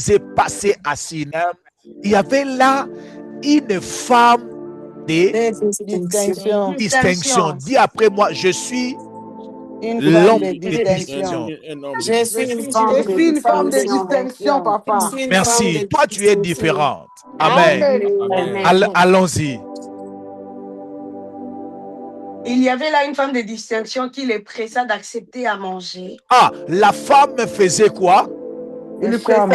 s'est passé à Sinem, il y avait là une femme de distinction. Dis après moi, je suis l'homme de distinction. Je suis une femme de distinction, papa. Merci. Toi, tu es différente. Amen. Allons-y. Il y avait là une femme de distinction qui les pressa d'accepter à manger. Ah, la femme faisait quoi? Il pressa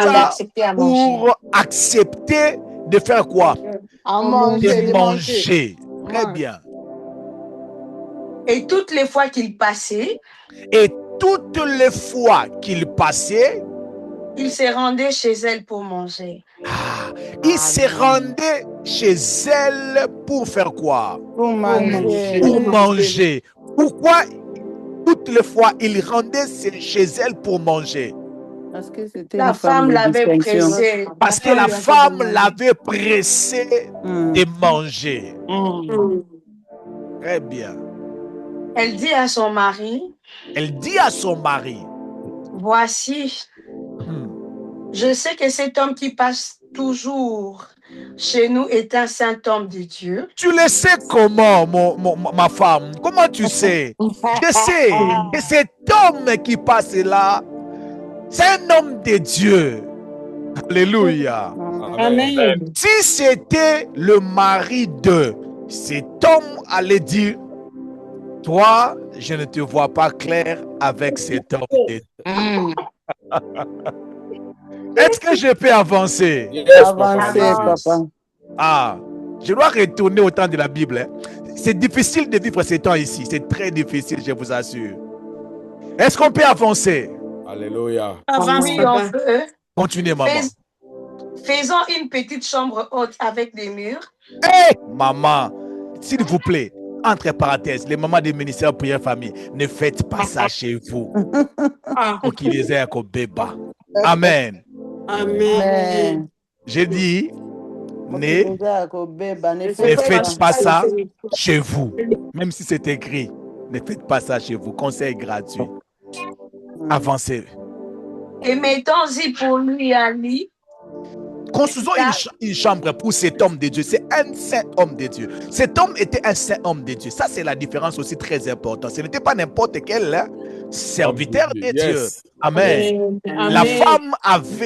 d'accepter à manger. Pour accepter de faire quoi? De manger. Très bien. Et toutes les fois qu'il passait, il se rendait chez elle pour manger. Il se rendait chez elle pour faire quoi? Pour manger. Pour manger. Pourquoi toutes les fois il rendait chez elle pour manger? Parce que la femme l'avait pressé. Parce que la femme l'avait pressé de manger. Très bien. Elle dit à son mari. Voici, je sais que cet homme qui passe toujours chez nous est un saint homme de Dieu. Tu le sais comment, ma femme? Comment tu sais? Je sais que cet homme qui passe là, c'est un homme de Dieu. Alléluia. Amen. Si c'était le mari de cet homme, allait dire, toi, je ne te vois pas clair avec cet homme de Dieu. Est-ce que je peux avancer? Avancer, papa. Ah, je dois retourner au temps de la Bible. Hein. C'est difficile de vivre ces temps ici. C'est très difficile, je vous assure. Est-ce qu'on peut avancer? Alléluia. Oui, on peut. Continuez, maman. Faisons une petite chambre haute avec des murs. Hey, maman, s'il vous plaît, entre parenthèses, les mamans des ministères prière famille, ne faites pas ça chez vous. Pour qu'ils les aient un bébé. Amen. Amen. J'ai dit, ne faites pas ça chez vous. Même si c'est écrit, ne faites pas ça chez vous. Conseil gratuit. Avancez. Et mettons-y pour lui un lit. Construisons une chambre pour cet homme de Dieu. C'est un saint homme de Dieu. Cet homme était un saint homme de Dieu. Ça, c'est la différence aussi très importante. Ce n'était pas n'importe quel serviteur de Dieu. Amen. La femme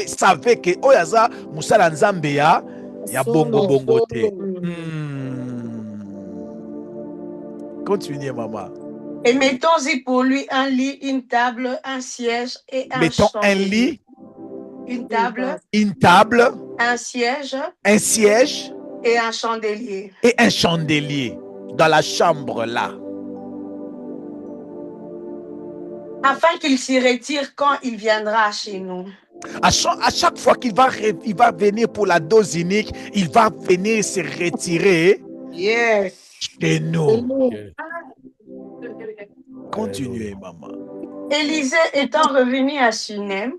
savait que Oyaza Musala Nzambeya ya bongo bongo te. Continuez, maman. Et mettons-y pour lui un lit, une table, un siège et un Mettons chandelier. Un lit. Une table. Un siège. Et un chandelier. Et un chandelier dans la chambre là. Afin qu'il s'y retire quand il viendra chez nous. À chaque fois qu'il va venir pour la dose unique, il va venir se retirer chez nous. Continuez, maman. Élisée étant revenu à Sunem,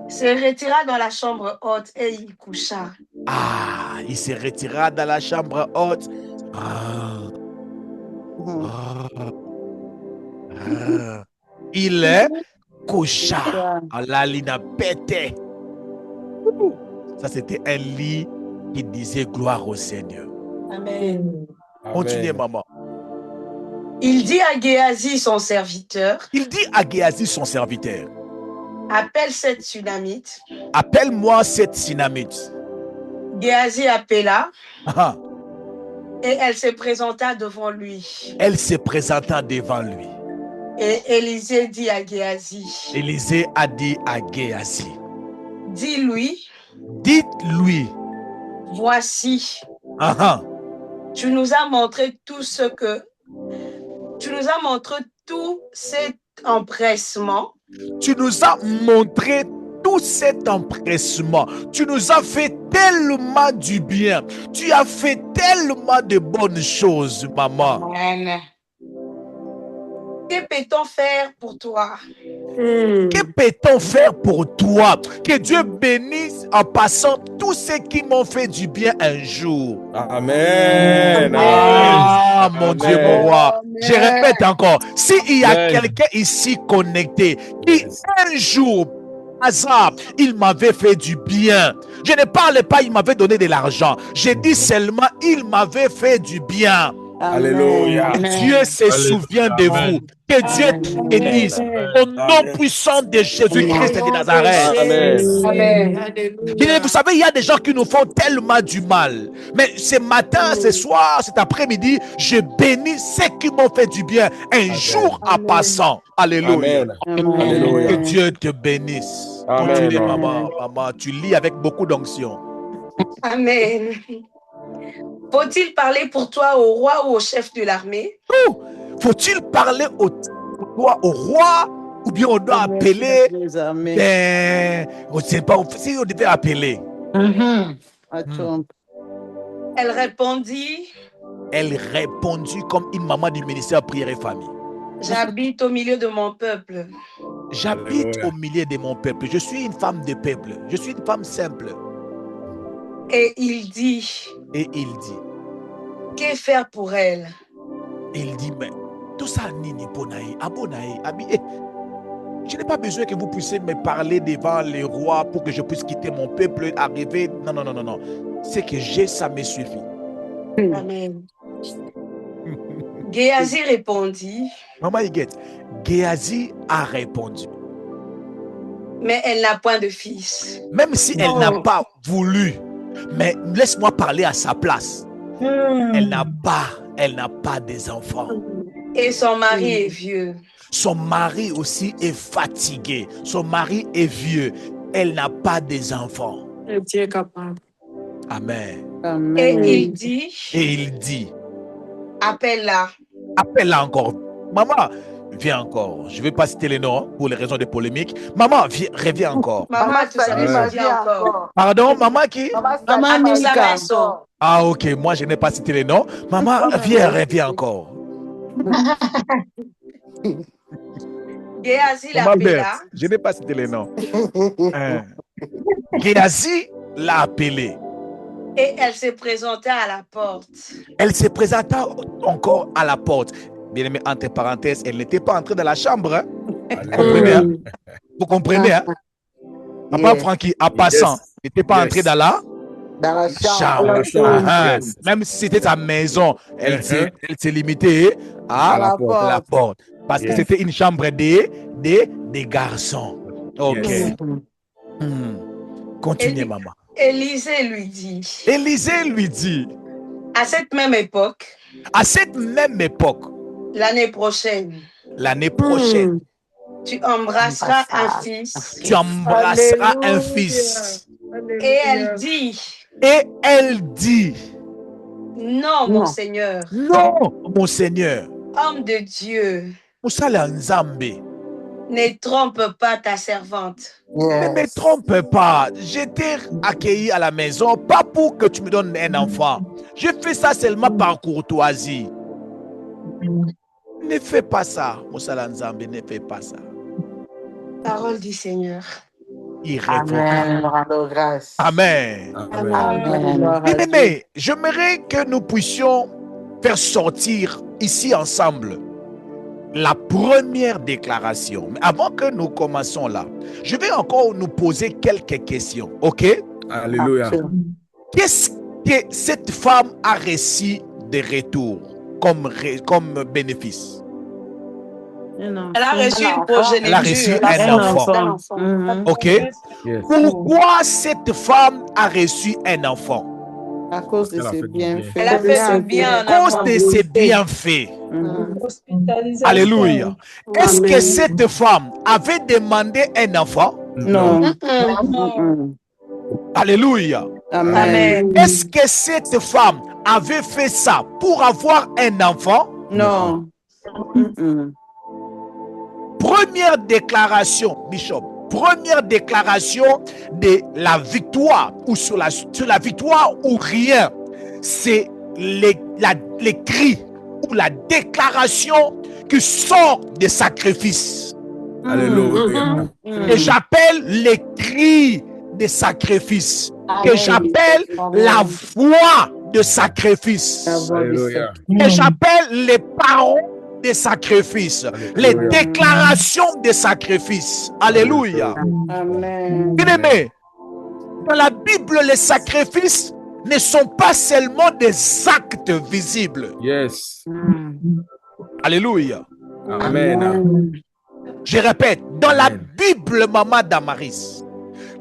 se retira dans la chambre haute et il coucha. Ah, il se retira dans la chambre haute. Il coucha. Allah l'a pété. Ça, c'était un lit qui disait gloire au Seigneur. Amen. Continuez, maman. Il dit à Géasi, son serviteur. Appelle cette Sunamite. Appelle-moi cette Sunamite. Géasi appela. Et elle se présenta devant lui. Et Élisée dit à Géasi. Dis-lui. Dites-lui. Voici. Tu nous as montré tout cet empressement. Tu nous as montré tout cet empressement. Tu nous as fait tellement du bien. Tu as fait tellement de bonnes choses, maman. Amen. Que peut-on faire pour toi? Que peut-on faire pour toi? Que Dieu bénisse en passant tous ceux qui m'ont fait du bien un jour. Amen. Ah, mon Dieu, mon roi. Amen. Je répète encore. S'il y a Amen. quelqu'un ici connecté qui Yes. un jour, hasard, il m'avait fait du bien. Je ne parle pas, il m'avait donné de l'argent. Je dis seulement, il m'avait fait du bien. Alléluia. Dieu se souvient de vous. Que Dieu te bénisse. Au nom puissant de Jésus-Christ de Nazareth. Amen. Vous savez, il y a des gens qui nous font tellement du mal. Mais ce matin, ce soir, cet après-midi, je bénis ceux qui m'ont fait du bien. Un jour en passant. Alléluia. Amen. Alléluia. Que Dieu te bénisse. Amen. Continue, maman. Maman, tu lis avec beaucoup d'onction. Amen. Faut-il parler pour toi au roi ou au chef de l'armée? Faut-il parler au roi ou bien on doit appeler? On ne sait pas si on devait appeler. Elle répondit, Elle répondit comme une maman du ministère Prière et Famille. j'habite au milieu de mon peuple. J'habite Alléluia. au milieu de mon peuple. Je suis une femme de peuple. Je suis une femme simple. Et il dit, Et il dit, que faire pour elle? il dit, mais tout ça, nini ponaï, abonaï, abi. Je n'ai pas besoin que vous puissiez me parler devant les rois pour que je puisse quitter mon peuple, arriver. Non, non, non, non, non. Ce que j'ai, ça me suffit. Amen. Géasi répondit, Maman Higuette, Géasi a répondu. mais elle n'a point de fils. Même si elle n'a pas voulu, mais laisse-moi parler à sa place. Elle n'a pas des enfants. Et son mari est vieux. Son mari aussi est fatigué. Son mari est vieux. Elle n'a pas des enfants. Dieu est capable. Amen. Et il dit, Et il dit, appelle-la. appelle-la encore. Maman, viens encore. Je ne vais pas citer les noms pour les raisons de polémique. Maman, reviens encore. Maman, tu savais Maman, ce dit encore. Pardon, maman qui? Maman, Milka. Ah, ok. Moi, je n'ai pas cité les noms. Maman, reviens encore. Géasi Maman l'appela. Berthe, je n'ai pas cité les noms. Géasi l'a appelé. Et elle se présenta à la porte. Elle se présenta encore à la porte. Bien aimé, entre parenthèses, elle n'était pas entrée dans la chambre. Hein? Vous comprenez, hein? Vous comprenez, hein? Papa Francky, en passant, n'était pas entrée dans la chambre. Même si c'était sa maison, elle s'est limitée à la porte. Parce que c'était une chambre des garçons. Ok. Continuez, maman. Élisée lui dit, Élisée lui dit, à cette même époque, l'année prochaine, tu embrasseras un fils. tu embrasseras un fils. Et elle dit, non, mon Seigneur, Non, mon Seigneur. homme de Dieu, Musala Nzambe. ne trompe pas ta servante. Ne me trompe pas. Je t'ai accueilli à la maison, pas pour que tu me donnes un enfant. Je fais ça seulement par courtoisie. Ne fais pas ça, Musala Nzambe, ne fais pas ça. Parole du Seigneur. Irrévocable. Amen. Bien-aimé, j'aimerais que nous puissions faire sortir ici ensemble la première déclaration. Mais avant que nous commençons là, je vais encore nous poser quelques questions. OK? Alléluia. Qu'est-ce que cette femme a reçu de retour comme bénéfice? Elle a reçu une progéniture. Elle a reçu un enfant. OK? Yes. Pourquoi cette femme a reçu un enfant? À cause de ses bienfaits. Elle a fait ce bien en À cause avant. de ses bienfaits. Alléluia. Est-ce que cette femme avait demandé un enfant? Non. Alléluia. Amen. Est-ce que cette femme avait fait ça pour avoir un enfant? Non. Première déclaration, Bishop. Première déclaration de la victoire ou sur la victoire ou rien. C'est les cris ou la déclaration qui sort des sacrifices. Alléluia. Que j'appelle les cris des sacrifices. Que j'appelle la voix de sacrifice. Alléluia. Que j'appelle les paroles des sacrifices. Les déclarations des sacrifices. Alléluia. Amen. Bien-aimés, dans la Bible, les sacrifices ne sont pas seulement des actes visibles. Yes. Alléluia. Amen. Je répète, dans la Amen. Bible, Maman Damaris,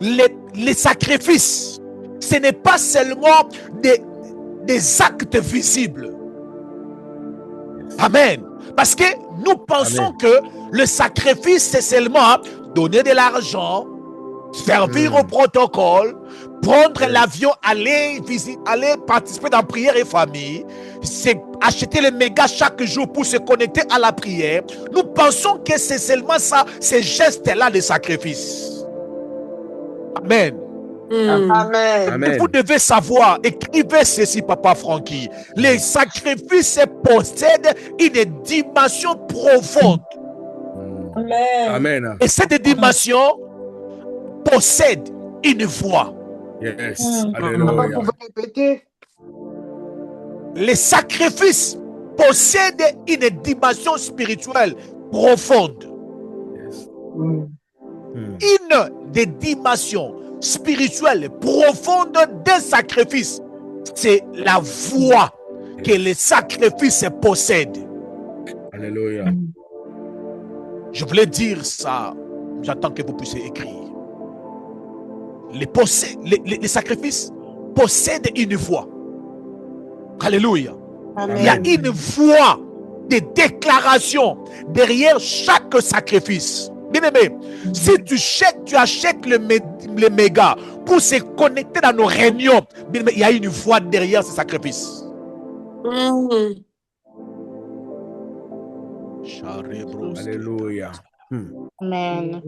les sacrifices, ce n'est pas seulement des actes visibles. Amen. Parce que nous pensons que le sacrifice, c'est seulement donner de l'argent, servir au protocole, prendre l'avion, aller participer dans prière et famille, c'est acheter les mégas chaque jour pour se connecter à la prière. Nous pensons que c'est seulement ça, ces gestes-là de sacrifice. Amen. Amen. Amen. Vous devez savoir, écrivez ceci, Papa Francky. Les sacrifices possèdent une dimension profonde. Amen. Et cette dimension possède une voix. Yes. Papa, Alléluia. vous pouvez répéter? Les sacrifices possèdent une dimension spirituelle profonde. Yes. Une des dimensions spirituelles profondes des sacrifices, c'est la voix que les sacrifices possèdent. Alléluia. Je voulais dire ça, j'attends que vous puissiez écrire. Les sacrifices possèdent une voix. Alléluia. Amen. Il y a une voix de déclaration derrière chaque sacrifice. Bien-aimé, si tu achètes le méga pour se connecter dans nos réunions, bien-aimé, il y a une voix derrière ces sacrifices. Alléluia. Amen.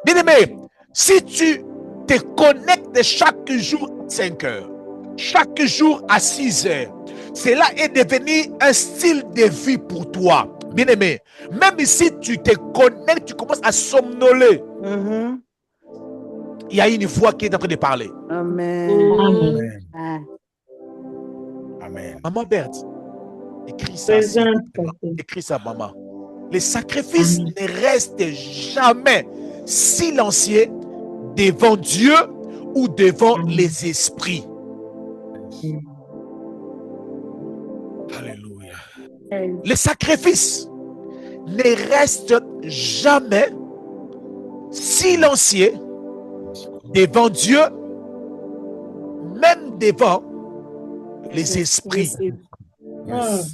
Bien-aimé, si tu te connectes chaque jour à 5 heures, chaque jour à 6 heures, cela est devenu un style de vie pour toi. Bien-aimé, même si tu te connectes, tu commences à somnoler, il y a une voix qui est en train de parler. Amen. Amen. Amen. Maman Berthe, écris ça. Écris ça, maman. Les sacrifices ne restent jamais silencieux devant Dieu ou devant les esprits. Alléluia. Les sacrifices ne restent jamais silencieux devant Dieu, même devant les esprits. Yes.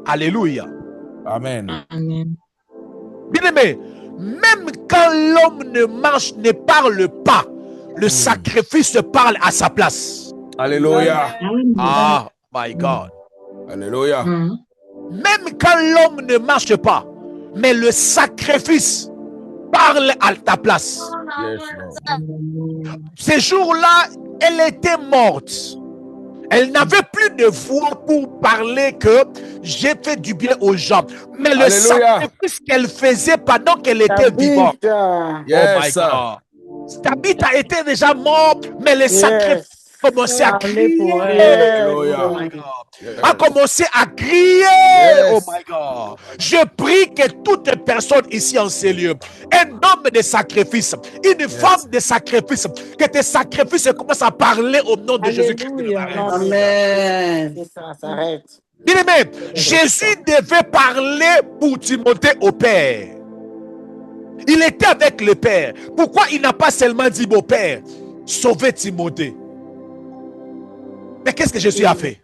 Alléluia. Amen. Bien-aimé, même quand l'homme ne parle pas, le sacrifice parle à sa place. Alléluia. Ah, my God. Alléluia. Même quand l'homme ne marche pas, mais le sacrifice parle à ta place. Yes, Lord. Ce jour-là, elle était morte. Elle n'avait plus de voix pour parler que j'ai fait du bien aux gens. Mais le Alléluia. sacrifice qu'elle faisait pendant qu'elle était vivante. Tabitha. Oh my Yes. God. Tabitha était déjà morte, mais le sacrifice commençait à crier. pour Alléluia. Oh my God. Yes. A commencé à crier. Yes. Oh my God. Je prie que toute personne ici en ces lieux, un homme de sacrifice, une femme de sacrifice, que tes sacrifices commencent à parler au nom de Jésus-Christ. Amen. Ça s'arrête. Bien aimé, Jésus devait parler pour Timothée au Père. Il était avec le Père. Pourquoi il n'a pas seulement dit au Père, sauvez Timothée? Mais qu'est-ce que Jésus a fait?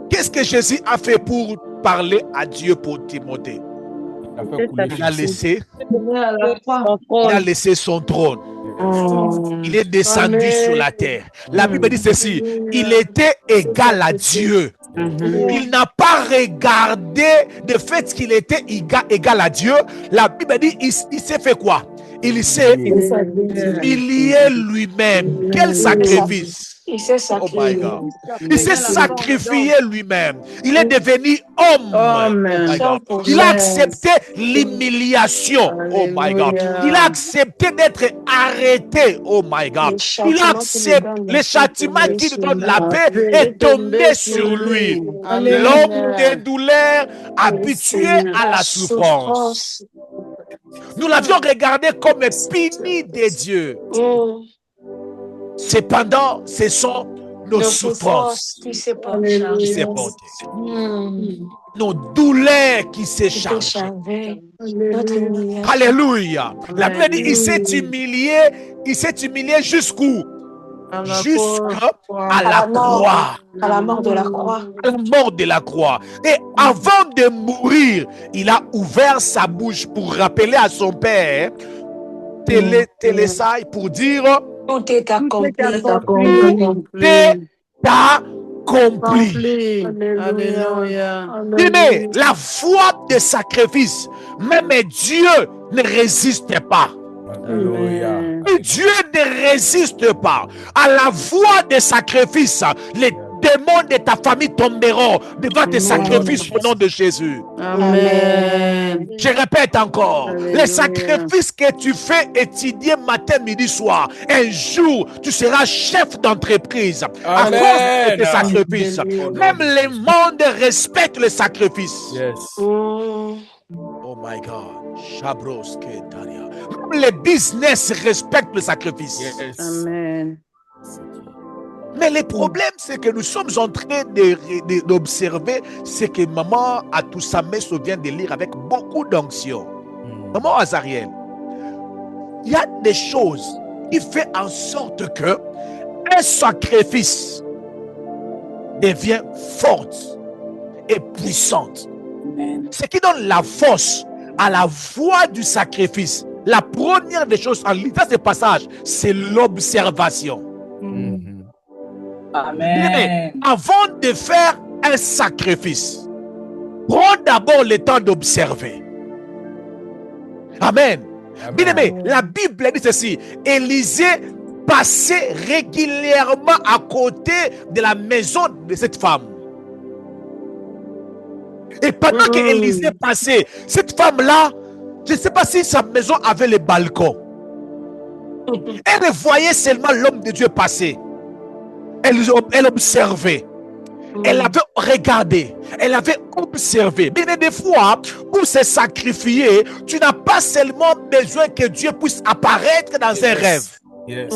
Qu'est-ce que Jésus a fait pour parler à Dieu pour Timothée? Il a laissé son trône. Il est descendu sur la terre. La Bible dit ceci: il était égal à Dieu. Il n'a pas regardé le fait qu'il était égal à Dieu. La Bible dit il s'est fait quoi? Il s'est humilié lui-même. Quel sacrifice! Il s'est Oh my God. sacrifié. Il s'est sacrifié lui-même. Il est devenu homme. Oh my God. Il a accepté l'humiliation. Oh my God. Il a accepté d'être arrêté. Oh my God. Il a accepté le châtiment qui lui donne la paix est tombé sur lui. L'homme des douleurs habitué à la souffrance. Nous l'avions regardé comme puni de Dieu. Cependant, ce sont nos souffrances qui s'est portées, nos douleurs qui s'est chargées. Alléluia. La Bible dit, il s'est humilié jusqu'où? Jusqu'à la croix. À la mort de la croix. À la mort de la croix. Et avant de mourir, il a ouvert sa bouche pour rappeler à son père, Télésaï, pour dire tout est accompli. Tout est accompli. Alléluia. Mais la foi de sacrifice, même Dieu ne résiste pas. Alléluia. Dieu ne résiste pas à la voix de sacrifice. Les démons de ta famille tomberont devant tes sacrifices au nom de Jésus. Amen. Je répète encore, les sacrifices que tu fais étudier matin, midi, soir, un jour, tu seras chef d'entreprise à cause de tes sacrifices. Même les mondes respectent les sacrifices. Yes. Oh my God. Même les business respectent le sacrifice. Yes. Amen. Mais le problème, c'est que nous sommes en train d'observer ce que maman Atousamé se vient de lire avec beaucoup d'onction. Maman Azariel, il y a des choses qui font en sorte que un sacrifice devient forte et puissante. Ce qui donne la force à la voix du sacrifice. La première des choses en lisant ce passage, c'est l'observation. Amen. Avant de faire un sacrifice, prends d'abord le temps d'observer. Amen. Bien-aimé, la Bible dit ceci. Élisée passait régulièrement à côté de la maison de cette femme. Et pendant que Élisée passait, cette femme-là, je ne sais pas si sa maison avait le balcon. Elle voyait seulement l'homme de Dieu passer. Elle observait. Elle avait regardé. Elle avait observé. Bien des fois, pour se sacrifier, tu n'as pas seulement besoin que Dieu puisse apparaître dans un rêve. Yes.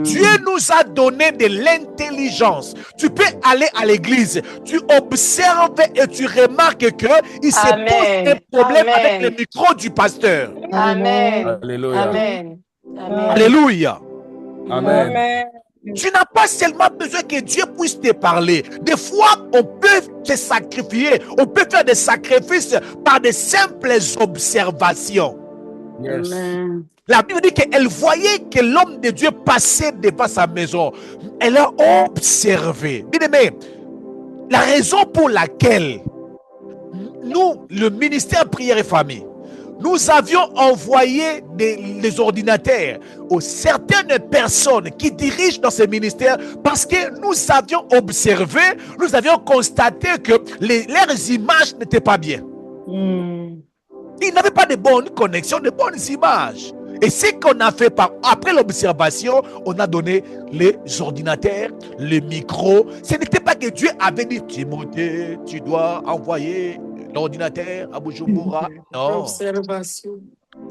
Dieu nous a donné de l'intelligence. Tu peux aller à l'église, tu observes et tu remarques qu'il se pose un problème avec le micro du pasteur. Amen. Alléluia. Amen. Amen. Alléluia. Amen. Tu n'as pas seulement besoin que Dieu puisse te parler. Des fois, on peut se sacrifier. On peut faire des sacrifices par de simples observations. Yes. Amen. La Bible dit qu'elle voyait que l'homme de Dieu passait devant sa maison. Elle a observé. Bien aimé, la raison pour laquelle nous, le ministère Prière et Famille, nous avions envoyé des ordinateurs aux certaines personnes qui dirigent dans ce ministère parce que nous avions observé, nous avions constaté que leurs images n'étaient pas bien. Ils n'avaient pas de bonnes connexions, de bonnes images. Et ce qu'on a fait après l'observation, on a donné les ordinateurs, les micros. Ce n'était pas que Dieu avait dit, Timothée, tu dois envoyer l'ordinateur à Bujumbura. Non.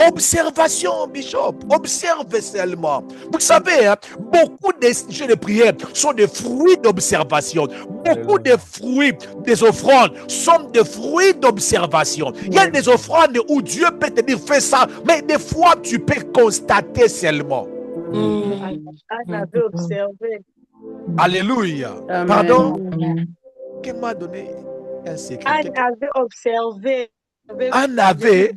Observation, Bishop. Observe seulement. Vous savez, hein, beaucoup des jeux de prière sont des fruits d'observation. Beaucoup de fruits des offrandes sont des fruits d'observation. Il y a des offrandes où Dieu peut te dire fais ça, mais des fois tu peux constater seulement. Anne avait observé. Alléluia. Amen. Pardon? Qui m'a donné un secret? Anne avait observé. Anne avait.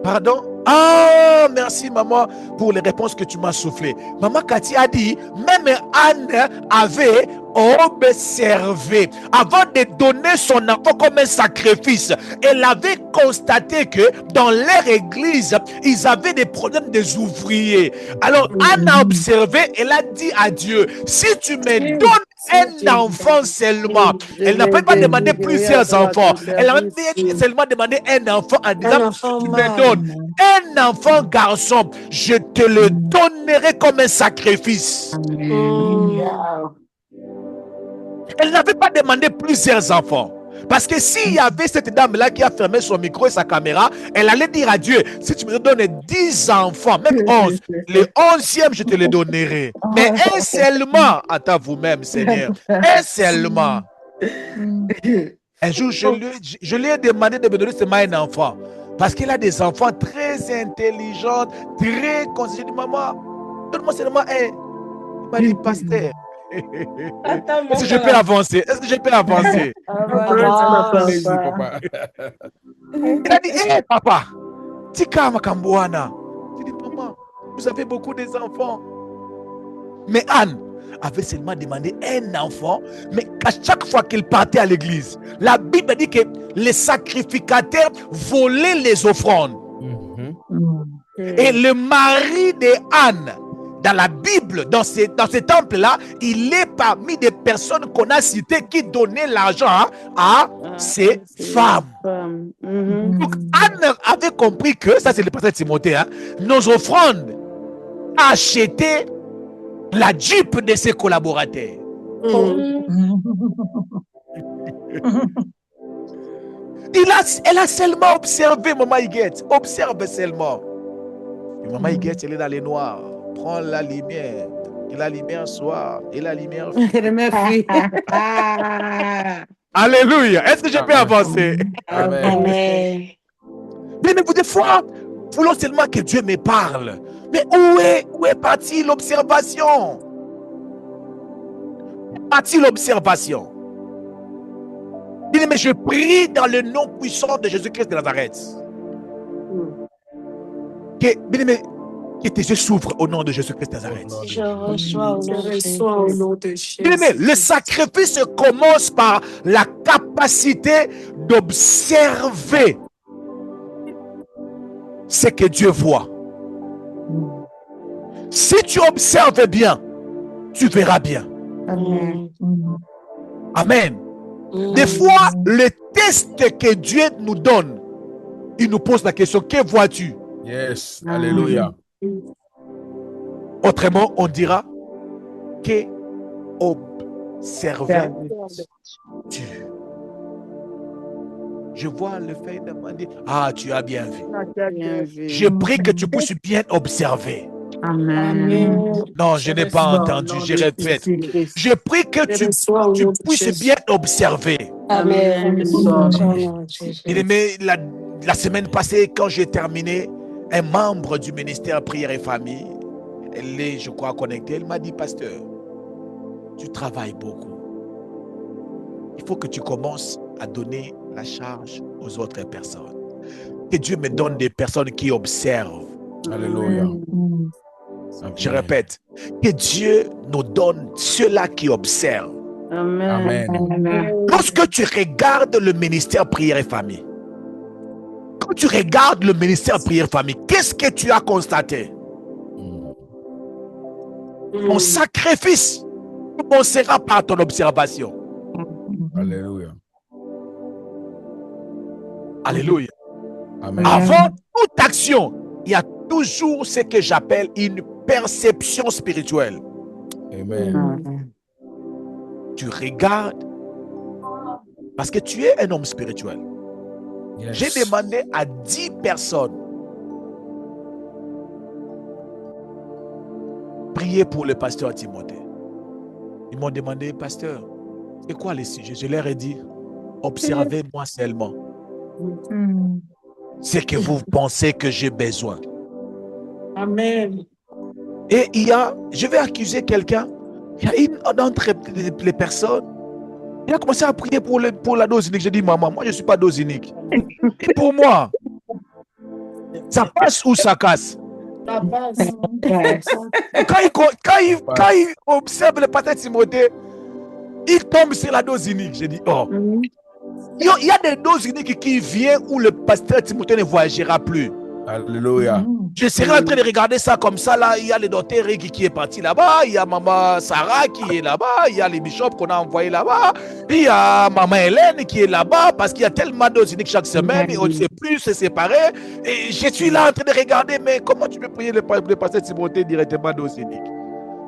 Pardon? Ah, merci maman pour les réponses que tu m'as soufflées. Maman Cathy a dit, même Anne avait observé. Avant de donner son enfant comme un sacrifice, elle avait constaté que dans leur église, ils avaient des problèmes des ouvriers. Alors, Anne a observé, elle a dit à Dieu, si tu me donnes un enfant seulement, elle n'a pas demandé plusieurs enfants, elle a seulement demandé un enfant en disant, tu me donnes un enfant garçon, je te le donnerai comme un sacrifice. Elle n'avait pas demandé plusieurs enfants. Parce que s'il y avait cette dame-là qui a fermé son micro et sa caméra, elle allait dire à Dieu, si tu me donnes 10 enfants, même 11, le 11e, je te le donnerai. Mais un seulement, attends vous-même, Seigneur, un seulement. Un jour, je lui ai demandé de me donner seulement un enfant. Parce qu'il a des enfants très intelligents, très conscients. J'ai dit, maman, donne-moi seulement un. Il m'a dit, pasteur. Est-ce que je peux avancer? Est-ce que je peux avancer? Il a dit, hé papa, tika makambouana. J'ai dit, maman, vous avez beaucoup des enfants. Mais Anne avait seulement demandé un enfant, mais à chaque fois qu'il partait à l'église, la Bible dit que les sacrificateurs volaient les offrandes. Et le mari de Anne, dans la Bible, dans ces temples-là, il est parmi des personnes qu'on a citées qui donnaient l'argent à ces femmes. Donc, Anne avait compris que, ça c'est le pasteur Timothée, nos offrandes achetaient la Jeep de ses collaborateurs. Elle a seulement observé, maman Higuette. Observe seulement. Et maman Higuette, elle est dans les noirs. Prends la lumière. Et la lumière soir. Et la lumière. Alléluia. Est-ce que je peux avancer? Amen. Mais vous, des fois, voulons seulement que Dieu me parle. Mais où est partie l'observation? Où est partie l'observation? Mais je prie dans le nom puissant de Jésus-Christ de Nazareth. Que tes yeux s'ouvrent au nom de Jésus-Christ de Nazareth. Je reçois au nom de Jésus. Le sacrifice commence par la capacité d'observer ce que Dieu voit. Si tu observes bien, tu verras bien. Amen. Des fois, le test que Dieu nous donne, il nous pose la question, que vois-tu? Yes, alléluia. Autrement, on dira, que observes-tu? Je vois le fait de demander, tu as bien vu. Je prie que tu puisses bien observer. Amen. Non, je n'ai pas entendu, je répète. Je prie que tu puisses bien observer. Amen. Mais la semaine passée, quand j'ai terminé, un membre du ministère Prière et Famille, elle est, je crois, connectée, elle m'a dit, pasteur, tu travailles beaucoup. Il faut que tu commences à donner la charge aux autres personnes. Que Dieu me donne des personnes qui observent. Alléluia. Je répète, que Dieu nous donne ceux-là qui observent. Amen. Lorsque tu regardes le ministère Prière et Famille, quand tu regardes le ministère Prière et Famille, qu'est-ce que tu as constaté? Ton sacrifice commencera par ton observation. Alléluia. Alléluia. Amen. Avant toute action, il y a toujours ce que j'appelle une perception spirituelle. Amen. Tu regardes parce que tu es un homme spirituel. Yes. J'ai demandé à 10 personnes prier pour le pasteur Timothée. Ils m'ont demandé, pasteur, c'est quoi les sujets? Je leur ai dit, observez-moi seulement ce que vous pensez que j'ai besoin. Amen. Et je vais accuser quelqu'un, il y a une d'entre les personnes, il a commencé à prier pour la dose unique. J'ai dit, maman, moi je ne suis pas dose unique. Et pour moi, ça passe ou ça casse? Ça passe. Quand il observe le pasteur Timothée, Il tombe sur la dose unique. J'ai dit, oh. Il y a des doses uniques qui viennent où le pasteur Timothée ne voyagera plus. Alléluia. Je serai en train de regarder ça comme ça. Là, il y a le docteur Rick qui est parti là-bas. Il y a maman Sarah qui est là-bas. Il y a les bishops qu'on a envoyés là-bas. Il y a maman Hélène qui est là-bas parce qu'il y a tellement de doses uniques chaque semaine. Et on ne sait plus se séparer. Et je suis là en train de regarder. Mais comment tu peux prier le pasteur Timothée directement doses uniques?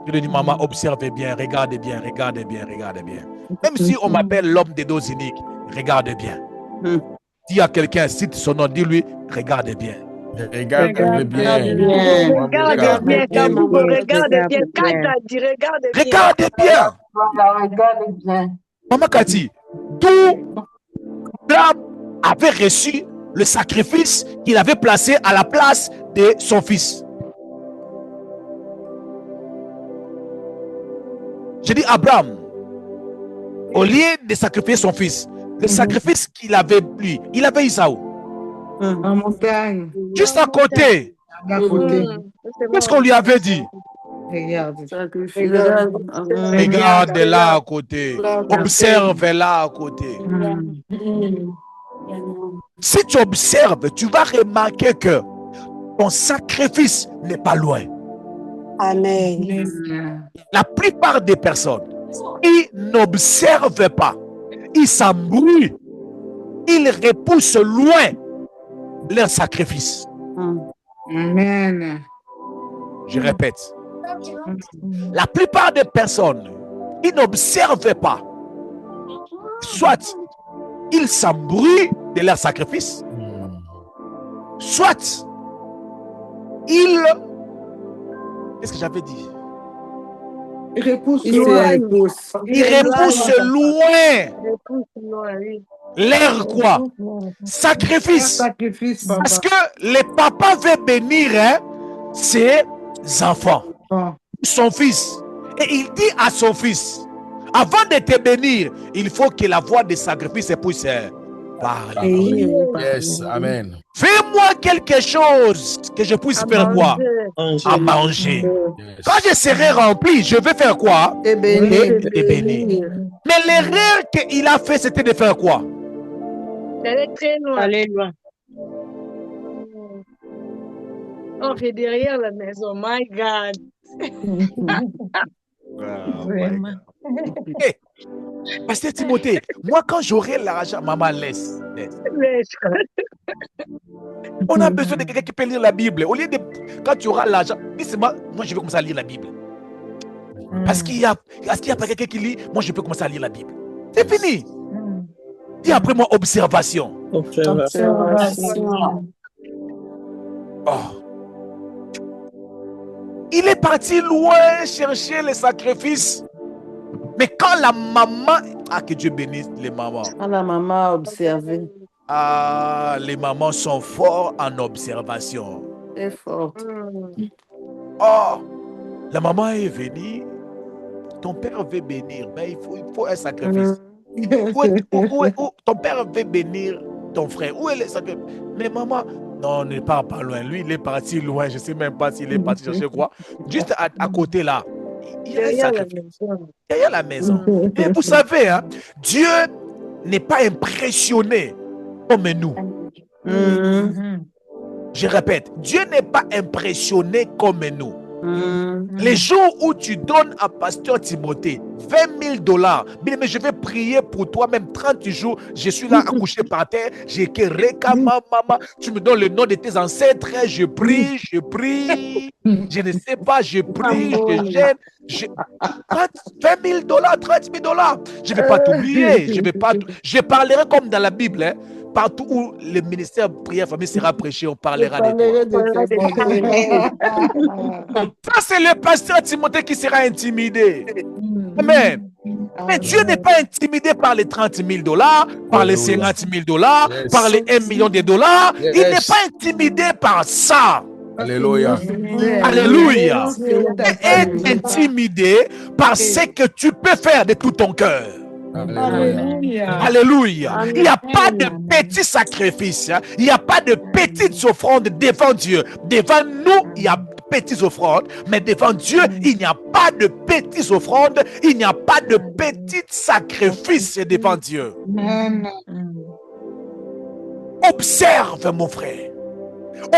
Je lui dis, maman, observez bien, regardez bien, regardez bien, regardez bien. Même si on m'appelle l'homme des doses uniques, regardez bien. Dis à quelqu'un, cite son nom, dis-lui, regardez bien. Regardez bien. Regarde bien, Kaboubo, regarde bien. Quand t'as dit, regarde bien. Regardez bien. Regardez bien. Maman Cathy, d'où Abraham avait reçu le sacrifice qu'il avait placé à la place de son fils. Je dis Abraham, au lieu de sacrifier son fils, le sacrifice qu'il avait lui, il avait Isaou. En montagne. Juste à côté. À côté. Qu'est-ce qu'on lui avait dit? Regarde. Regarde là à côté. Observe là à côté. Si tu observes, tu vas remarquer que ton sacrifice n'est pas loin. Amen. La plupart des personnes, ils n'observent pas. Ils s'embrouillent. Ils repoussent loin leur sacrifice. Amen. Je répète. La plupart des personnes, ils n'observent pas. Soit ils s'embrouillent de leur sacrifice, soit ils... Qu'est-ce que j'avais dit? Il repousse loin leur quoi? Sacrifice. Parce que les papas veulent bénir ses enfants, son fils. Et il dit à son fils, avant de te bénir, il faut que la voix de sacrifice puisse parler. Yes, amen. Fais-moi quelque chose que je puisse faire quoi? À manger. Yes. Quand je serai rempli, je vais faire quoi? Et bénir. Et bénir. Mais l'erreur qu'il a fait, c'était de faire quoi? D'aller très loin. Allez loin. On fait derrière la maison. My God. Vraiment. Hey, Pasteur Timothée, moi quand j'aurai l'argent, maman laisse. On a besoin de quelqu'un qui peut lire la Bible. Au lieu de, quand tu auras l'argent, dis-moi, moi je vais commencer à lire la Bible. Parce qu'il y a pas quelqu'un qui lit, moi je peux commencer à lire la Bible. C'est fini. Dis après moi observation. Observation. Oh. Il est parti loin chercher les sacrifices. Mais quand la maman... Ah, que Dieu bénisse les mamans. Quand la maman a observé. Ah, les mamans sont forts en observation. Très forte. Oh, la maman est venue. Ton père veut bénir, mais il faut un sacrifice. Ton père veut bénir ton frère. Où est le sacrifice? Mais maman, non, on ne part pas loin. Lui, il est parti loin. Je ne sais même pas s'il est parti chercher quoi. Juste à côté là. Il y a un sacrifice. Derrière la maison. Et vous savez, hein, Dieu n'est pas impressionné comme nous. Je répète, Dieu n'est pas impressionné comme nous. Les jours où tu donnes à Pasteur Timothée $20,000, mais je vais prier pour toi, même 30 jours, je suis là accouché par terre, j'ai que Rekama, maman, tu me donnes le nom de tes ancêtres, je prie, je ne sais pas, je prie, je gêne. $20,000, $30,000, je ne vais pas t'oublier, je parlerai comme dans la Bible, hein. Partout où le ministère prière famille sera prêché, on parlera de toi. Ça, c'est le pasteur Timothée qui sera intimidé. Amen. Mais Dieu n'est pas intimidé par les $30,000, par les $50,000, par les $1 million. Il n'est pas intimidé par ça. Alléluia. Alléluia. Être intimidé par ce que tu peux faire de tout ton cœur. Alléluia. Alléluia. Il n'y a pas de petits sacrifices. Il n'y a pas de petites offrandes devant Dieu. Devant nous, il y a petites offrandes, mais devant Dieu, il n'y a pas de petites offrandes, il n'y a pas de petits sacrifices devant Dieu. Observe, mon frère.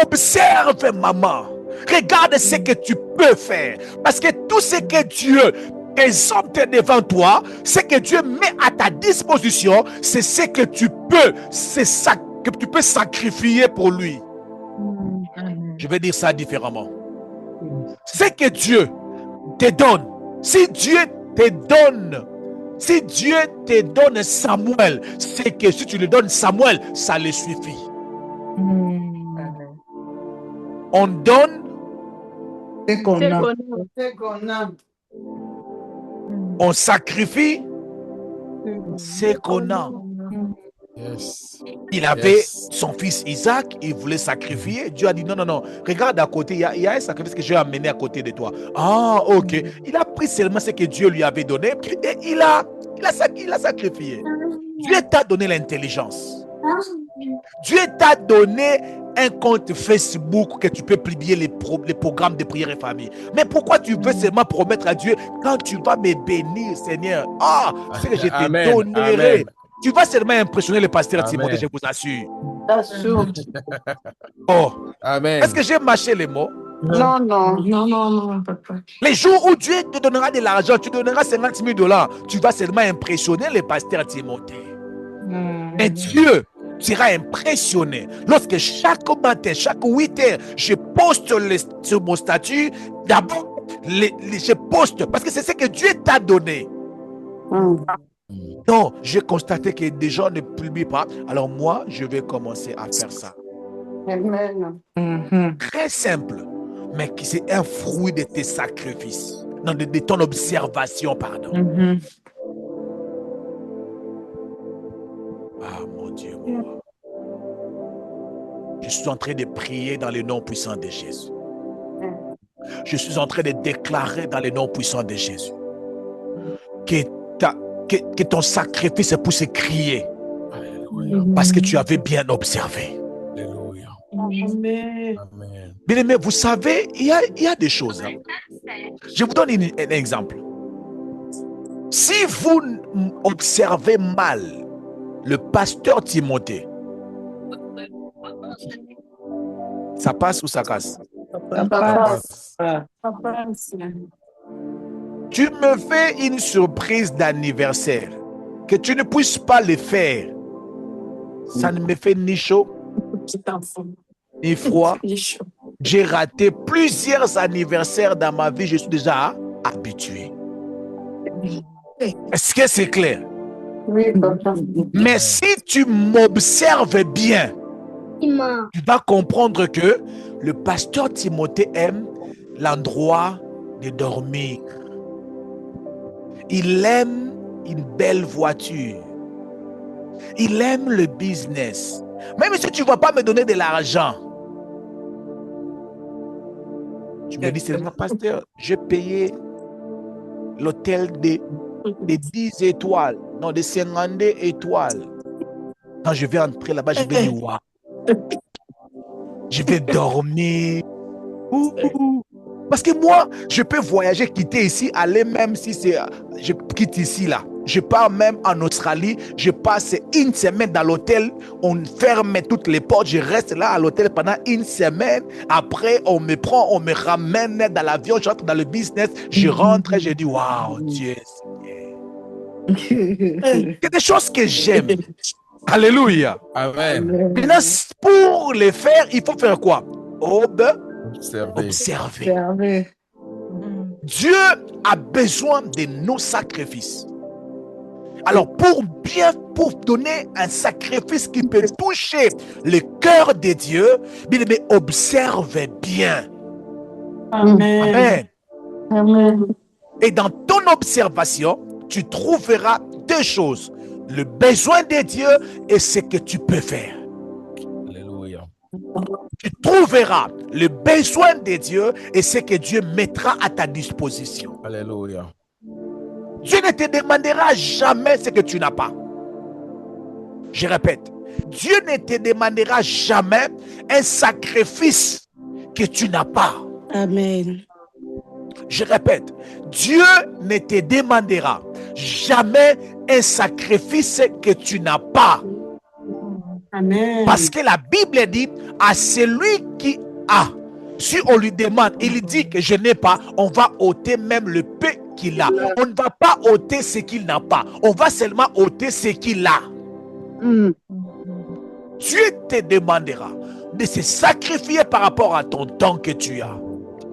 Observe, maman. Regarde ce que tu peux faire. Parce que tout ce que Dieu présente devant toi, ce que Dieu met à ta disposition, c'est ce que tu peux, c'est ça que tu peux sacrifier pour lui. Je vais dire ça différemment. Ce que Dieu te donne, si Dieu te donne Samuel, c'est que si tu lui donnes Samuel, ça le suffit. On donne C'est qu'on a. On sacrifie ce qu'on a. Yes. Il avait son fils Isaac, il voulait sacrifier. Dieu a dit non, non, non. Regarde à côté, il y a un sacrifice que je vais amener à côté de toi. Ah, ok. Il a pris seulement ce que Dieu lui avait donné et il a sacrifié. Dieu t'a donné l'intelligence. Dieu t'a donné un compte Facebook que tu peux publier les programmes de prière et famille. Mais pourquoi tu veux seulement promettre à Dieu quand tu vas me bénir, Seigneur? Ah, c'est que je te donnerai. Tu vas seulement impressionner le pasteur Timothée, je vous assure. Oh, Amen. est-ce que j'ai mâché les mots? Non, non. Non, papa. Les jours où Dieu te donnera de l'argent, tu donneras 50 000 $, tu vas seulement impressionner le pasteur Timothée. Et Dieu sera impressionné lorsque chaque matin, chaque 8 heures, je poste sur mon statut. D'abord, je poste parce que c'est ce que Dieu t'a donné. Non, j'ai constaté que des gens ne publient pas. Alors moi, je vais commencer à faire ça. Amen. Très simple, mais qui c'est un fruit de tes sacrifices. Non, de ton observation, pardon. Ah, mon Dieu, moi. Je suis en train de prier dans le nom puissant de Jésus. Je suis en train de déclarer dans le nom puissant de Jésus que ton sacrifice puisse crier. Alléluia. Parce que tu avais bien observé. Alléluia. Amen. Amen. Bien aimé, vous savez, il y a des choses. Hein. Je vous donne un exemple. Si vous observez mal le pasteur Timothée, ça passe ou ça casse? Tu me fais une surprise d'anniversaire, que tu ne puisses pas le faire. Ça ne me fait ni chaud, ni froid. J'ai raté plusieurs anniversaires dans ma vie, je suis déjà habitué. Est-ce que c'est clair? Oui, papa. Mais si tu m'observes bien, tu vas comprendre que le pasteur Timothée aime l'endroit de dormir. Il aime une belle voiture. Il aime le business. Même si tu ne vas pas me donner de l'argent, tu me dis seulement, pasteur, j'ai payé l'hôtel de 10 étoiles, non, de 52 étoiles. Quand je vais entrer là-bas, je vais dire, waouh. Je vais dormir. Parce que moi, je peux voyager, quitter ici, aller même si c'est... Je quitte ici, là. Je pars même en Australie. Je passe une semaine dans l'hôtel. On ferme toutes les portes. Je reste là à l'hôtel pendant une semaine. Après, on me prend, on me ramène dans l'avion. Je rentre dans le business. Je rentre et je dis, waouh, Dieu, Seigneur. C'est des choses que j'aime. Alléluia. Amen. Maintenant, pour les faire, il faut faire quoi? Observez. Observer. Dieu a besoin de nos sacrifices. Alors, pour donner un sacrifice qui peut toucher le cœur de Dieu, bien aimé, observe bien. Amen. Amen. Et dans ton observation, tu trouveras deux choses. Le besoin de Dieu et ce que tu peux faire. Alléluia. Tu trouveras le besoin de Dieu et ce que Dieu mettra à ta disposition. Alléluia. Dieu ne te demandera jamais ce que tu n'as pas. Je répète, Dieu ne te demandera jamais un sacrifice que tu n'as pas. Amen. Je répète, Dieu ne te demandera jamais un sacrifice que tu n'as pas. Amen. Parce que la Bible dit à celui qui a, si on lui demande, il dit que je n'ai pas, on va ôter même le peu qu'il a. On ne va pas ôter ce qu'il n'a pas. On va seulement ôter ce qu'il a. Dieu te demandera de se sacrifier par rapport à ton temps que tu as.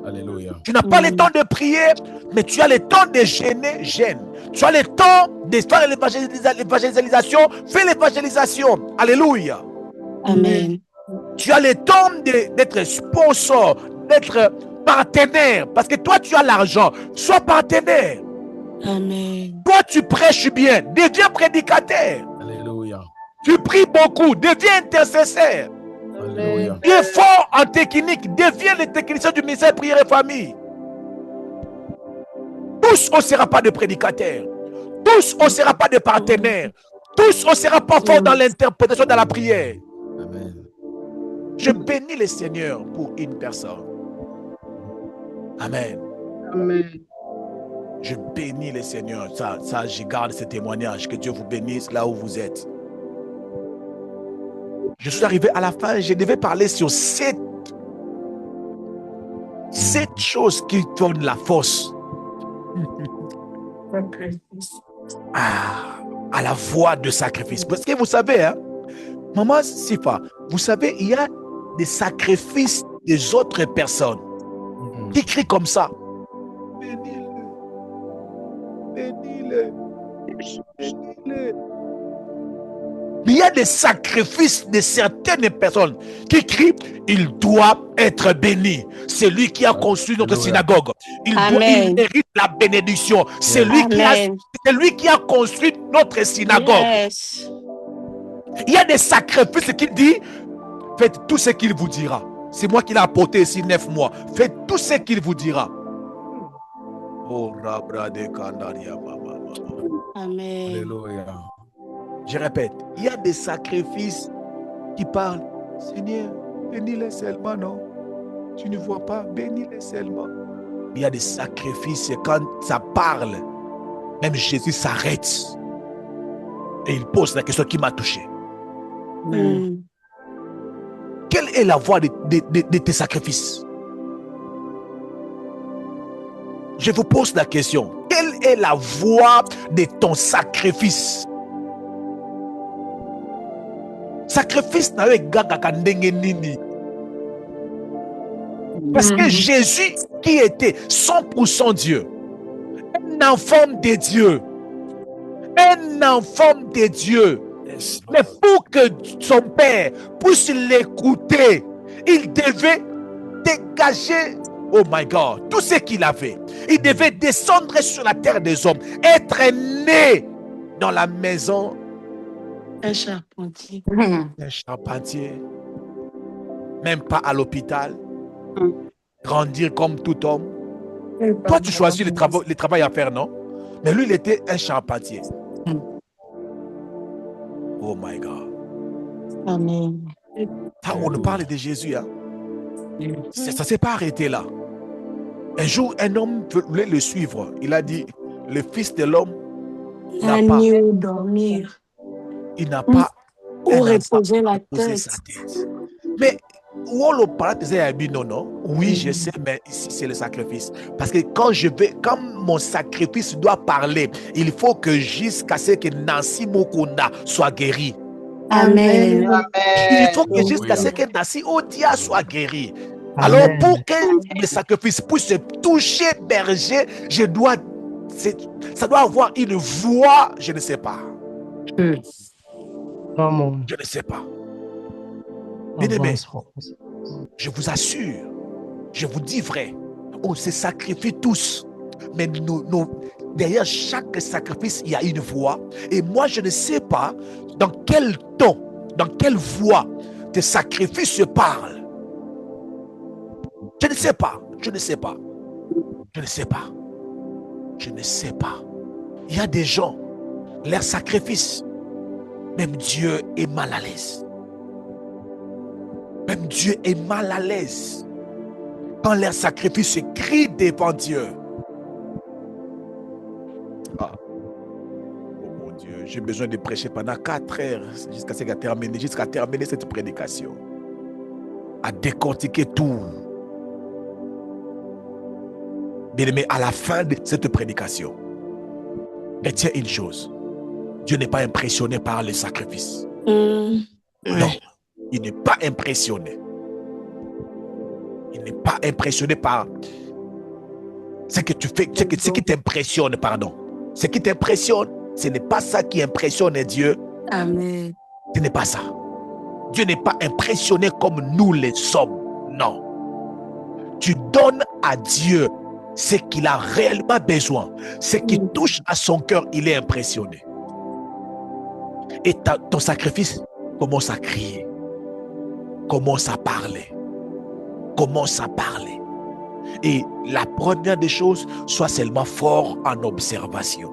Alléluia. Tu n'as pas le temps de prier, mais tu as le temps de gêner, gêne. Tu as le temps de faire l'évangélisation, fais l'évangélisation. Alléluia. Amen. Tu as le temps d'être sponsor, d'être partenaire. Parce que toi, tu as l'argent. Sois partenaire. Amen. Toi, tu prêches bien. Deviens prédicateur. Alléluia. Tu pries beaucoup. Deviens intercesseur. Alléluia. Tu es fort en technique. Deviens le technicien du ministère prière et famille. Tous, on ne sera pas de prédicateurs. Tous, on ne sera pas de partenaires. Tous, on ne sera pas fort dans l'interprétation de la prière. Amen. Je bénis le Seigneur pour une personne. Amen. Amen. Je bénis le Seigneur. Ça, je garde ce témoignage. Que Dieu vous bénisse là où vous êtes. Je suis arrivé à la fin. Je devais parler sur sept choses qui donnent la force à la voie de sacrifice. Parce que vous savez, hein, Maman Sifa, vous savez, il y a des sacrifices des autres personnes qui crient comme ça. Bénis-le. Bénis-le. Bénis-le. Mais il y a des sacrifices de certaines personnes qui crient, il doit être béni. C'est lui qui a construit notre synagogue. Il mérite la bénédiction. C'est lui qui a construit notre synagogue. Yes. Il y a des sacrifices qu'il dit, faites tout ce qu'il vous dira. C'est moi qui l'ai apporté ici 9 mois. Faites tout ce qu'il vous dira. Oh, Amen. Alléluia. je répète, il y a des sacrifices qui parlent. Seigneur, bénis-les seulement, non? Tu ne vois pas, bénis-les seulement. Il y a des sacrifices, quand ça parle, même Jésus s'arrête. Et il pose la question qui m'a touché. Quelle est la voie de tes sacrifices? Je vous pose la question. Quelle est la voie de ton sacrifice? Sacrifice n'a eu gaga nini. Parce que Jésus, qui était 100% Dieu, un enfant de Dieu, mais pour que son père puisse l'écouter, il devait dégager, oh my God, tout ce qu'il avait. Il devait descendre sur la terre des hommes, être né dans la maison un charpentier. Un charpentier, même pas à l'hôpital, grandir comme tout homme. Toi, tu choisis le travail à faire, non? Mais lui, il était un charpentier. Oh my God. Amen. Ça, on nous parle de Jésus, hein? Ça ne s'est pas arrêté là. Un jour, un homme voulait le suivre. Il a dit, le Fils de l'homme n'a pas dormir. Il n'a pas où reposer la tête. Sa tête. Mais où on le parle de non, non. Oui, je sais, mais ici c'est le sacrifice. Parce que quand mon sacrifice doit parler, il faut que jusqu'à ce que Nancy Mokunda soit guérie. Amen. Il faut que jusqu'à ce que Nancy Odia soit guérie. Alors pour que le sacrifice puisse toucher berger, ça doit avoir une voix, je ne sais pas. Je ne sais pas. Bien-aimés, je vous assure, je vous dis vrai, on se sacrifie tous, mais derrière chaque sacrifice, il y a une voix. Et moi, je ne sais pas dans quel ton, dans quelle voix tes sacrifices se parlent. Je ne sais pas, je ne sais pas, je ne sais pas, je ne sais pas. Il y a des gens, leurs sacrifices, même Dieu est mal à l'aise. Même Dieu est mal à l'aise. Quand leur sacrifice est crie devant Dieu. Ah. Oh mon Dieu, j'ai besoin de prêcher pendant 4 heures jusqu'à terminer cette prédication. À décortiquer tout. Bien-aimé, à la fin de cette prédication, retiens une chose. Dieu n'est pas impressionné par les sacrifices. Non, il n'est pas impressionné. Il n'est pas impressionné par ce que tu fais, ce qui t'impressionne, pardon. Ce qui t'impressionne, ce n'est pas ça qui impressionne Dieu. Amen. Ce n'est pas ça. Dieu n'est pas impressionné comme nous les sommes. Non. Tu donnes à Dieu ce qu'il a réellement besoin. Ce qui touche à son cœur, il est impressionné. Et ton sacrifice commence à crier. Commence à parler. Commence à parler. Et la première des choses, sois seulement fort en observation.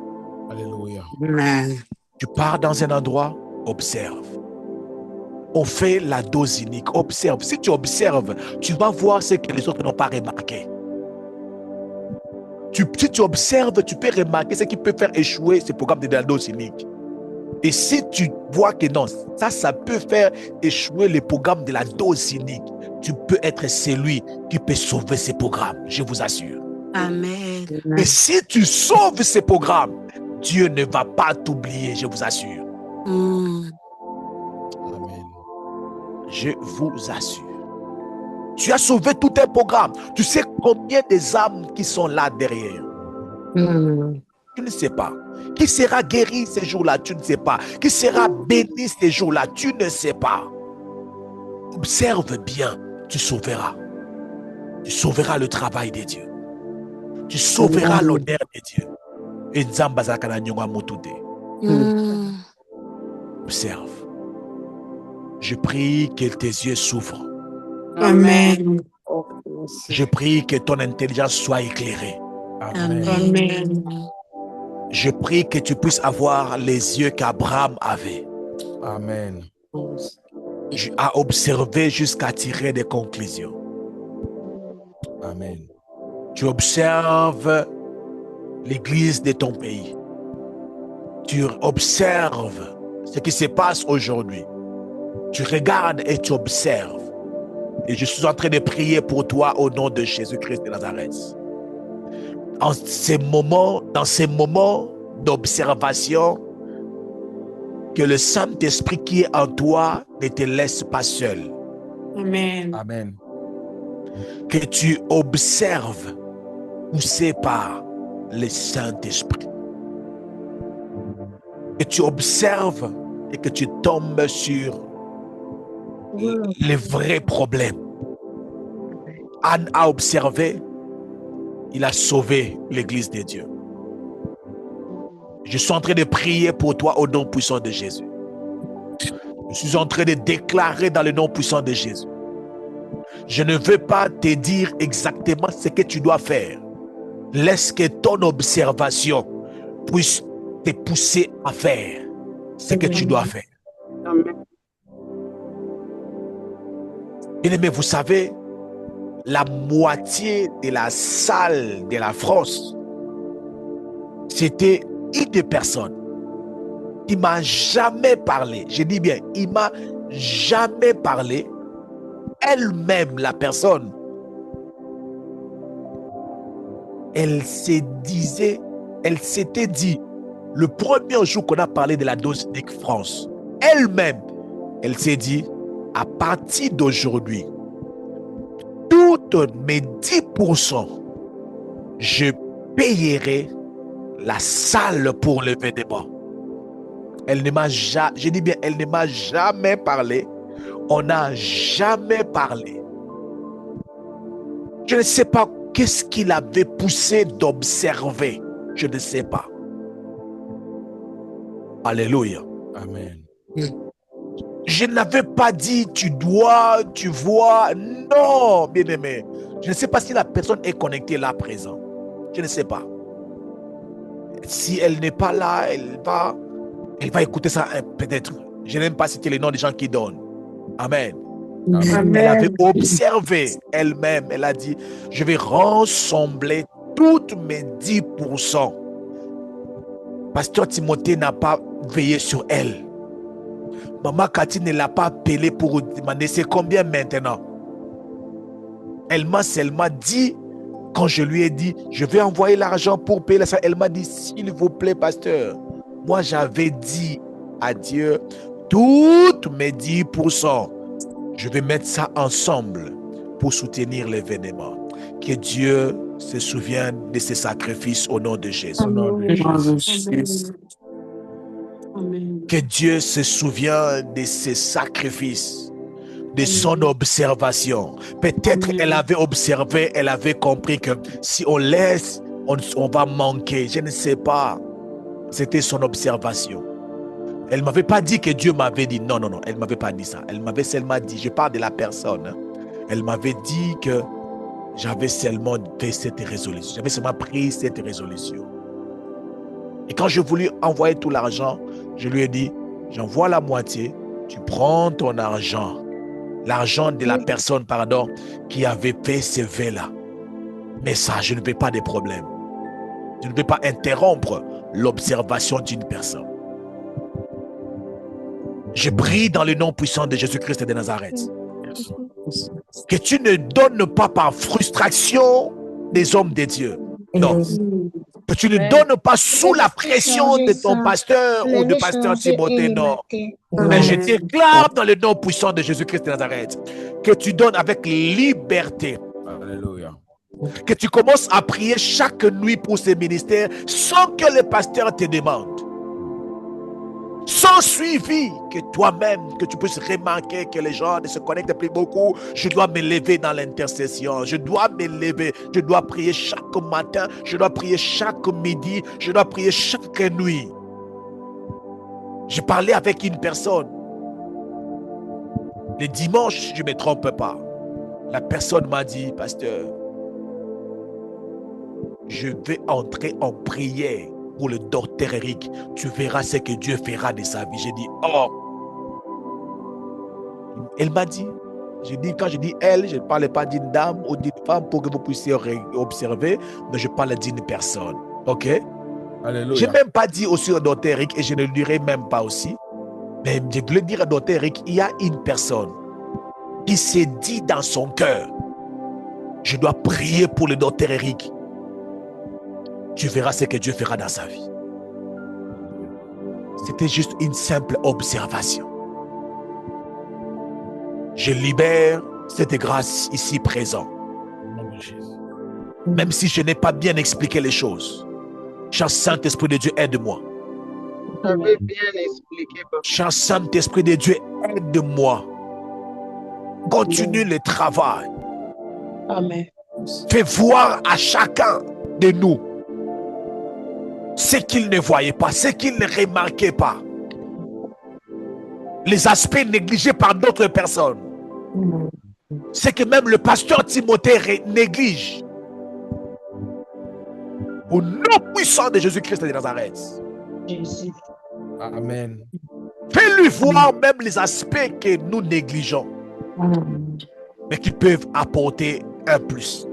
Alléluia. Amen. Tu pars dans un endroit, observe. On fait la dose unique, observe. Si tu observes, tu vas voir ce que les autres n'ont pas remarqué. Si tu observes, tu peux remarquer ce qui peut faire échouer ce programme de la dose unique. Et si tu vois que non, ça peut faire échouer le programme de la dose unique, tu peux être celui qui peut sauver ces programmes, je vous assure. Amen. Et si tu sauves ces programmes, Dieu ne va pas t'oublier, je vous assure. Amen. Je vous assure. Tu as sauvé tout un programme. Tu sais combien des âmes qui sont là derrière. Tu ne sais pas. Qui sera guéri ces jours-là, tu ne sais pas. Qui sera béni ces jours-là, tu ne sais pas. Observe bien, tu sauveras. Tu sauveras le travail de Dieu. Tu sauveras l'honneur de Dieu. Et observe. Je prie que tes yeux s'ouvrent. Amen. Je prie que ton intelligence soit éclairée. Amen. Amen. Je prie que tu puisses avoir les yeux qu'Abraham avait. Amen. À observer jusqu'à tirer des conclusions. Amen. Tu observes l'église de ton pays. Tu observes ce qui se passe aujourd'hui. Tu regardes et tu observes. Et je suis en train de prier pour toi au nom de Jésus-Christ de Nazareth. Dans ces moments d'observation, que le Saint-Esprit qui est en toi ne te laisse pas seul. Amen. Amen. Que tu observes poussé par le Saint-Esprit. Que tu observes et que tu tombes sur les vrais problèmes. Anne a observé, il a sauvé l'église de Dieu. Je suis en train de prier pour toi au nom puissant de Jésus. Je suis en train de déclarer dans le nom puissant de Jésus. Je ne veux pas te dire exactement ce que tu dois faire. Laisse que ton observation puisse te pousser à faire ce que tu dois faire. Bien-aimé, vous savez, la moitié de la salle de la France, c'était une personne qui m'a jamais parlé. Je dis bien, il m'a jamais parlé. Elle-même, la personne, elle s'était dit, le premier jour qu'on a parlé de la dose de France, elle-même, elle s'est dit, à partir d'aujourd'hui, toutes mes 10%, je payerai la salle pour le vêtement. Elle ne m'a jamais, je dis bien, elle ne m'a jamais parlé. On n'a jamais parlé. Je ne sais pas qu'est-ce qui l'avait poussé d'observer. Je ne sais pas. Alléluia. Amen. Je n'avais pas dit tu dois, tu vois. Non, bien-aimé. Je ne sais pas si la personne est connectée là présent. Je ne sais pas. Si elle n'est pas là, elle va écouter ça peut-être. Je n'aime pas citer les noms des gens qui donnent. Amen. Elle avait observé elle-même. Elle a dit, je vais rassembler toutes mes 10%. Pasteur Timothée n'a pas veillé sur elle. Maman Cathy ne l'a pas appelé pour demander c'est combien maintenant. Elle m'a seulement dit, quand je lui ai dit, je vais envoyer l'argent pour payer ça, elle m'a dit, s'il vous plaît, pasteur, moi j'avais dit à Dieu, toutes mes 10%, je vais mettre ça ensemble pour soutenir l'événement. Que Dieu se souvienne de ses sacrifices au nom de Jésus. Que Dieu se souvienne de ses sacrifices, de son observation. Peut-être elle avait observé, elle avait compris que si on laisse, on va manquer. Je ne sais pas. C'était son observation. Elle ne m'avait pas dit que Dieu m'avait dit. Non, non, non. Elle ne m'avait pas dit ça. Elle m'avait seulement dit, je parle de la personne. Hein. Elle m'avait dit que j'avais seulement fait cette résolution. J'avais seulement pris cette résolution. Et quand je voulais envoyer tout l'argent, je lui ai dit, j'envoie la moitié, tu prends ton argent. L'argent de la personne, pardon, qui avait fait ce vœu-là. Mais ça, je ne veux pas de problème. Je ne veux pas interrompre l'observation d'une personne. Je prie dans le nom puissant de Jésus-Christ de Nazareth. Que tu ne donnes pas par frustration des hommes de Dieu. Non. Que tu ne donnes pas sous la pression de ton pasteur ou de pasteur Timothée. Non. Mais je déclare dans le nom puissant de Jésus-Christ de Nazareth que tu donnes avec liberté. Alléluia. Que tu commences à prier chaque nuit pour ces ministères sans que le pasteur te demande. Sans suivi, que toi-même, que tu puisses remarquer que les gens ne se connectent plus beaucoup. Je dois me lever dans l'intercession. Je dois me lever. Je dois prier chaque matin. Je dois prier chaque midi. Je dois prier chaque nuit. J'ai parlé avec une personne. Le dimanche, si je ne me trompe pas, la personne m'a dit, pasteur, je vais entrer en prière pour le docteur Eric, tu verras ce que Dieu fera de sa vie. J'ai dit, oh. Elle m'a dit, quand je dis elle, je ne parle pas d'une dame ou d'une femme pour que vous puissiez observer, mais je parle d'une personne. Ok? Alléluia. Je n'ai même pas dit aussi au docteur Eric et je ne le dirai même pas aussi. Mais je voulais dire au docteur Eric, il y a une personne qui s'est dit dans son cœur, je dois prier pour le docteur Eric. Tu verras ce que Dieu fera dans sa vie. C'était juste une simple observation. Je libère cette grâce ici présente. Même si je n'ai pas bien expliqué les choses. Cher Saint-Esprit de Dieu, aide-moi. Vous avez bien expliqué, papa. Cher Saint-Esprit de Dieu, aide-moi. Continue le travail. Amen. Fais voir à chacun de nous ce qu'il ne voyait pas, ce qu'il ne remarquait pas. Les aspects négligés par d'autres personnes. C'est que même le pasteur Timothée néglige. Au nom puissant de Jésus-Christ de Nazareth. Jésus. Amen. Fais-lui voir même les aspects que nous négligeons. Mais qui peuvent apporter un plus.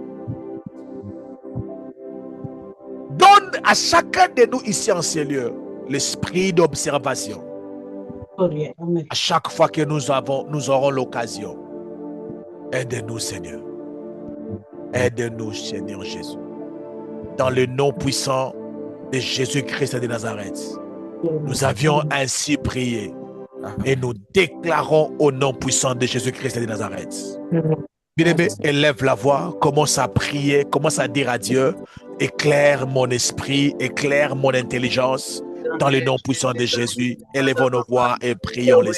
Donne à chacun de nous ici en ces lieux l'esprit d'observation. À chaque fois que nous aurons l'occasion. Aide-nous, Seigneur. Aide-nous, Seigneur Jésus. Dans le nom puissant de Jésus-Christ de Nazareth, nous avions ainsi prié et nous déclarons au nom puissant de Jésus-Christ de Nazareth. Bien-aimé, élève la voix, commence à prier, commence à dire à Dieu, éclaire mon esprit, éclaire mon intelligence. Dans le nom puissant de Jésus, élevons nos voix et prions les